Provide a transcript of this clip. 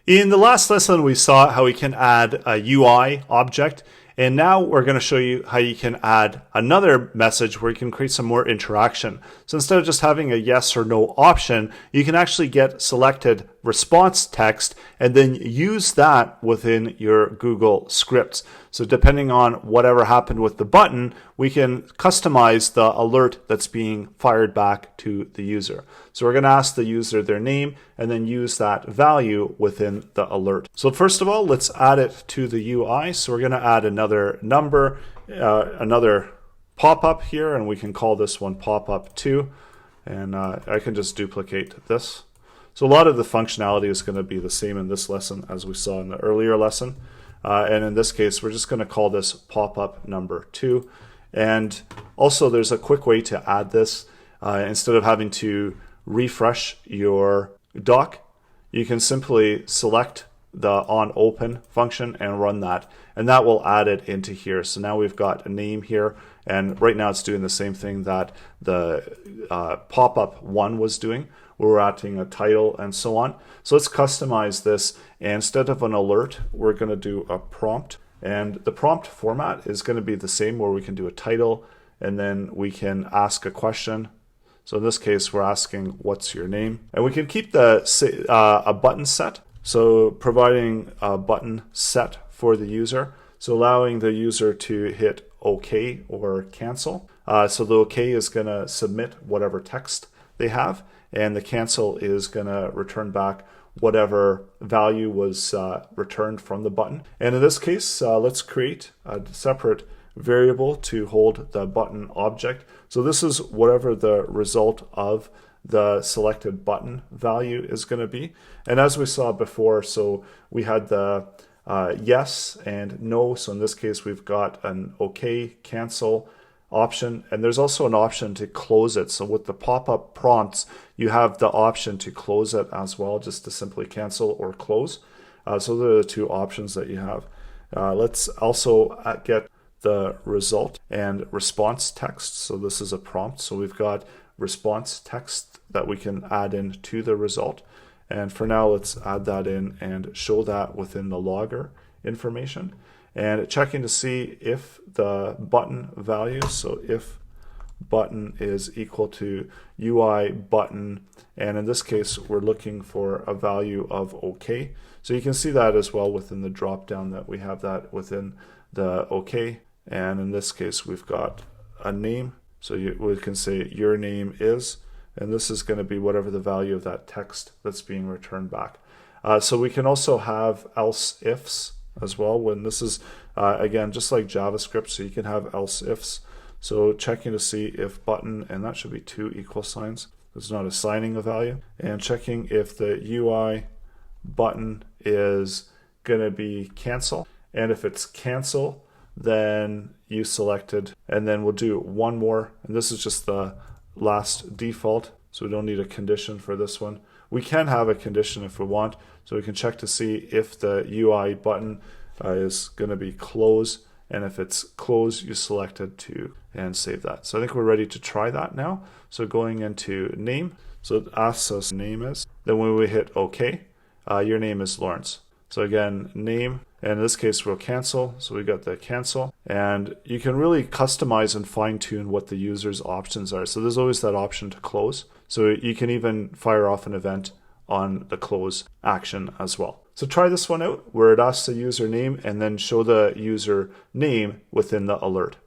In the last lesson, we saw how we can add a UI object, and now we're going to show you how you can add another message where you can create some more interaction. So instead of just having a yes or no option, you can actually get selected response text and then use that within your Google scripts. So depending on whatever happened with the button, we can customize the alert that's being fired back to the user. So we're going to ask the user their name and then use that value within the alert. So first of all, let's add it to the UI. So we're going to add another number, another pop-up here, and we can call this one pop-up 2. And I can just duplicate this. So a lot of the functionality is going to be the same in this lesson as we saw in the earlier lesson. And in this case, we're just going to call this pop-up number 2. And also there's a quick way to add this. Instead of having to refresh your doc, you can simply select the onOpen function and run that. And that will add it into here. So now we've got a name here. And right now it's doing the same thing that the pop-up 1 was doing. We're adding a title and so on. So let's customize this. And instead of an alert, we're going to do a prompt. And the prompt format is going to be the same, where we can do a title and then we can ask a question. So in this case, we're asking, what's your name? And we can keep a button set. So providing a button set for the user. So allowing the user to hit OK or cancel. So the OK is going to submit whatever text they have, and the cancel is going to return back whatever value was returned from the button. And in this case, let's create a separate variable to hold the button object. So this is whatever the result of the selected button value is going to be. And as we saw before, so we had the yes and no. So in this case, we've got an OK, cancel option, and there's also an option to close it. So with the pop-up prompts, you have the option to close it as well, just to simply cancel or close. So those are the two options that you have. Let's also get the result and response text. So this is a prompt. So we've got response text that we can add in to the result. And for now, let's add that in and show that within the logger information. And checking to see if the button value, so if button is equal to UI button, and in this case, we're looking for a value of OK. So you can see that as well within the drop-down that we have that within the OK. And in this case, we've got a name. So we can say your name is, and this is going to be whatever the value of that text that's being returned back. So we can also have else ifs as well, when this is, again, just like JavaScript, so you can have else ifs. So checking to see if button, and that should be 2 equal signs. It's not assigning a value. And checking if the UI button is going to be cancel. And if it's cancel, then you selected, and then we'll do one more. And this is just the last default, so we don't need a condition for this one. We can have a condition if we want, so we can check to see if the UI button is going to be close, and if it's close, you selected to and save that. So I think we're ready to try that now. So going into name, so it asks us name is. Then when we hit OK, your name is Lawrence. So again, name, and in this case we'll cancel, so we got the cancel. And you can really customize and fine tune what the user's options are. So there's always that option to close. So you can even fire off an event on the close action as well. So try this one out where it asks the user name and then show the user name within the alert.